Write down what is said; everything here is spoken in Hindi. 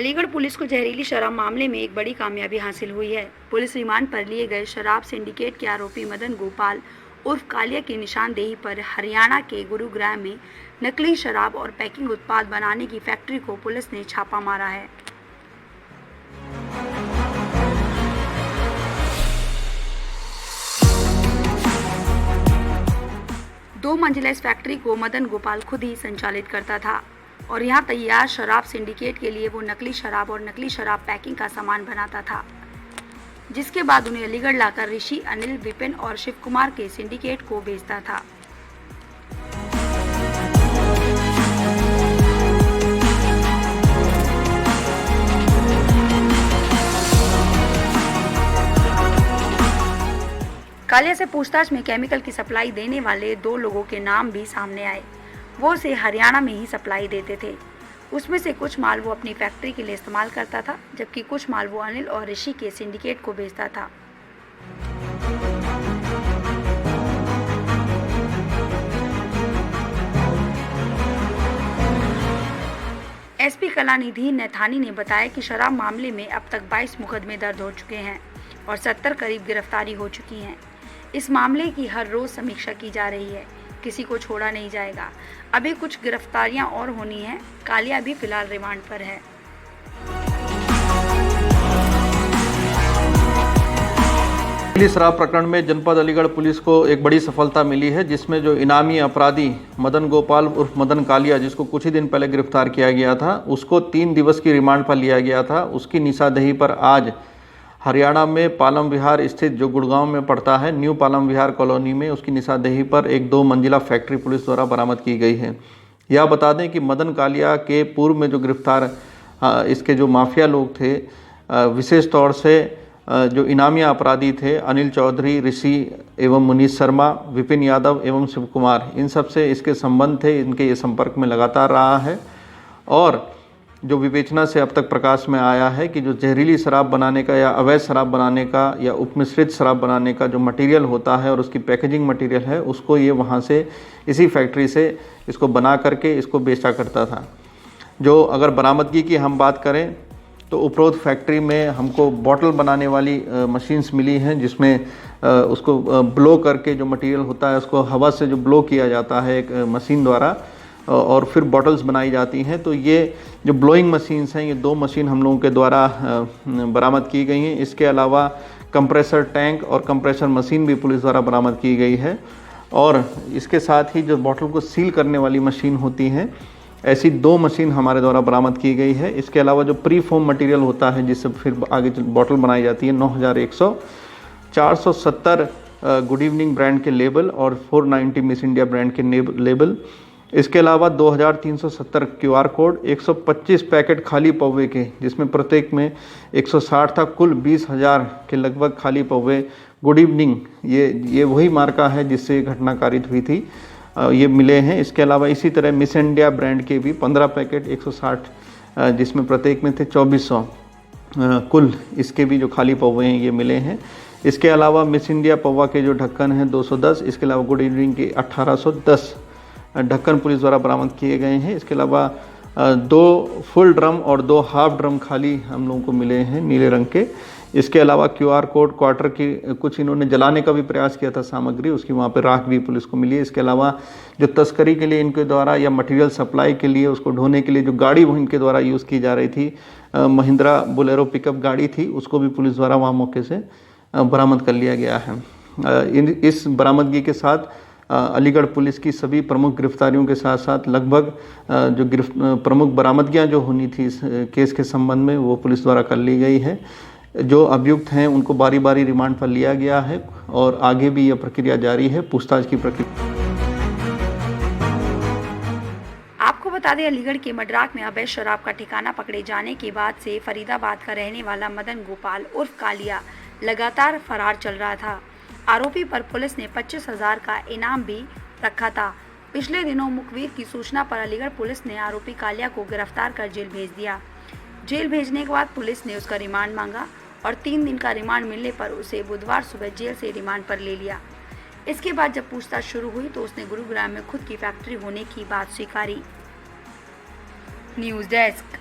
अलीगढ़ पुलिस को जहरीली शराब मामले में एक बड़ी कामयाबी हासिल हुई है। पुलिस रिमांड पर लिए गए शराब सिंडिकेट के आरोपी मदन गोपाल उर्फ कालिया की निशानदेही पर हरियाणा के गुरुग्राम में नकली शराब और पैकिंग उत्पाद बनाने की फैक्ट्री को पुलिस ने छापा मारा है। दो मंजिला इस फैक्ट्री को मदन गोपाल खुद ही संचालित करता था और यहां तैयार शराब सिंडिकेट के लिए वो नकली शराब और नकली शराब पैकिंग का सामान बनाता था, जिसके बाद उन्हें अलीगढ़ लाकर ऋषि, अनिल, विपिन और शिव कुमार के सिंडिकेट को बेचता था। कालिया से पूछताछ में केमिकल की सप्लाई देने वाले दो लोगों के नाम भी सामने आए। वो उसे हरियाणा में ही सप्लाई देते थे। उसमें से कुछ माल वो अपनी फैक्ट्री के लिए इस्तेमाल करता था, जबकि कुछ माल वो अनिल और ऋषि के सिंडिकेट को बेचता था। एसपी कलानिधि नैथानी ने बताया कि शराब मामले में अब तक 22 मुकदमे दर्ज हो चुके हैं और 70 करीब गिरफ्तारी हो चुकी हैं। इस मामले की हर रोज समीक्षा की जा रही है, किसी को छोड़ा नहीं जाएगा। अभी कुछ गिरफ्तारियां और होनी हैं। कालिया भी फिलहाल रिमांड पर है। शराब प्रकरण में जनपद अलीगढ़ पुलिस को एक बड़ी सफलता मिली है, जिसमें जो इनामी अपराधी मदन गोपाल उर्फ मदन कालिया, जिसको कुछ ही दिन पहले गिरफ्तार किया गया था, उसको 3 दिवस की रिमांड पर लिया गया था। उसकी निशानदेही पर आज हरियाणा में पालम विहार स्थित, जो गुड़गांव में पड़ता है, न्यू पालम विहार कॉलोनी में उसकी निशानदेही पर एक 2 मंजिला फैक्ट्री पुलिस द्वारा बरामद की गई है। यह बता दें कि मदन कालिया के पूर्व में जो गिरफ्तार इसके जो माफिया लोग थे, विशेष तौर से जो इनामिया अपराधी थे, अनिल चौधरी, ऋषि एवं मुनीष शर्मा, विपिन यादव एवं शिव कुमार, इन सब से इसके संबंध थे। इनके ये संपर्क में लगातार रहा है और जो विवेचना से अब तक प्रकाश में आया है कि जो जहरीली शराब बनाने का या अवैध शराब बनाने का या उपमिश्रित शराब बनाने का जो मटेरियल होता है और उसकी पैकेजिंग मटेरियल है, उसको ये वहाँ से इसी फैक्ट्री से इसको बना करके इसको बेचा करता था। जो अगर बरामदगी की हम बात करें तो उपरोक्त फैक्ट्री में हमको बॉटल बनाने वाली मशीन्स मिली हैं, जिसमें उसको ब्लो करके जो मटेरियल होता है उसको हवा से जो ब्लो किया जाता है एक मशीन द्वारा और फिर बॉटल्स बनाई जाती हैं। तो ये जो ब्लोइंग मशीन्स हैं, ये 2 मशीन हम लोगों के द्वारा बरामद की गई हैं। इसके अलावा कंप्रेसर टैंक और कंप्रेसर मशीन भी पुलिस द्वारा बरामद की गई है और इसके साथ ही जो बॉटल को सील करने वाली मशीन होती हैं, ऐसी 2 मशीन हमारे द्वारा बरामद की गई है। इसके अलावा जो प्री फोम मटेरियल होता है, जिससे फिर आगे बॉटल बनाई जाती है, 9100 470 गुड इवनिंग ब्रांड के लेबल और 490 मिस इंडिया ब्रांड के लेबल। इसके अलावा 2370 QR कोड, 125 पैकेट खाली पौवे के, जिसमें प्रत्येक में 160 था, कुल 20,000 के लगभग खाली पौवे गुड इवनिंग, ये वही मार्का है जिससे घटना कारित हुई थी, ये मिले हैं। इसके अलावा इसी तरह मिस इंडिया ब्रांड के भी 15 पैकेट 160, जिसमें प्रत्येक में थे 2400, कुल इसके भी जो खाली पौवे हैं ये मिले हैं। इसके अलावा मिस इंडिया पौवा के जो ढक्कन हैं 210, इसके अलावा गुड इवनिंग के 1810 ढक्कन पुलिस द्वारा बरामद किए गए हैं। इसके अलावा 2 फुल ड्रम और 2 हाफ ड्रम खाली हम लोगों को मिले हैं नीले रंग के। इसके अलावा QR कोड, क्वार्टर की कुछ इन्होंने जलाने का भी प्रयास किया था सामग्री, उसकी वहाँ पे राख भी पुलिस को मिली है। इसके अलावा जो तस्करी के लिए इनके द्वारा या मटेरियल सप्लाई के लिए उसको ढोने के लिए जो गाड़ी वो इनके द्वारा यूज़ की जा रही थी, महिंद्रा बोलेरो पिकअप गाड़ी थी, उसको भी पुलिस द्वारा वहाँ मौके से बरामद कर लिया गया है। इस बरामदगी के साथ अलीगढ़ पुलिस की सभी प्रमुख गिरफ्तारियों के साथ साथ लगभग जो प्रमुख बरामदगियां जो होनी थी इस केस के संबंध में, वो पुलिस द्वारा कर ली गई है। जो अभियुक्त हैं उनको बारी बारी रिमांड पर लिया गया है और आगे भी यह प्रक्रिया जारी है, पूछताछ की प्रक्रिया। आपको बता दें, अलीगढ़ के मडराक में अवैध शराब का ठिकाना पकड़े जाने के बाद से फरीदाबाद का रहने वाला मदन गोपाल उर्फ कालिया लगातार फरार चल रहा था। आरोपी पर पुलिस ने 25,000 का इनाम भी रखा था। पिछले दिनों मुखबिर की सूचना पर अलीगढ़ पुलिस ने आरोपी कालिया को गिरफ्तार कर जेल भेज दिया। जेल भेजने के बाद पुलिस ने उसका रिमांड मांगा और 3 दिन का रिमांड मिलने पर उसे बुधवार सुबह जेल से रिमांड पर ले लिया। इसके बाद जब पूछताछ शुरू हुई तो उसने गुरुग्राम में खुद की फैक्ट्री होने की बात स्वीकारी। News desk.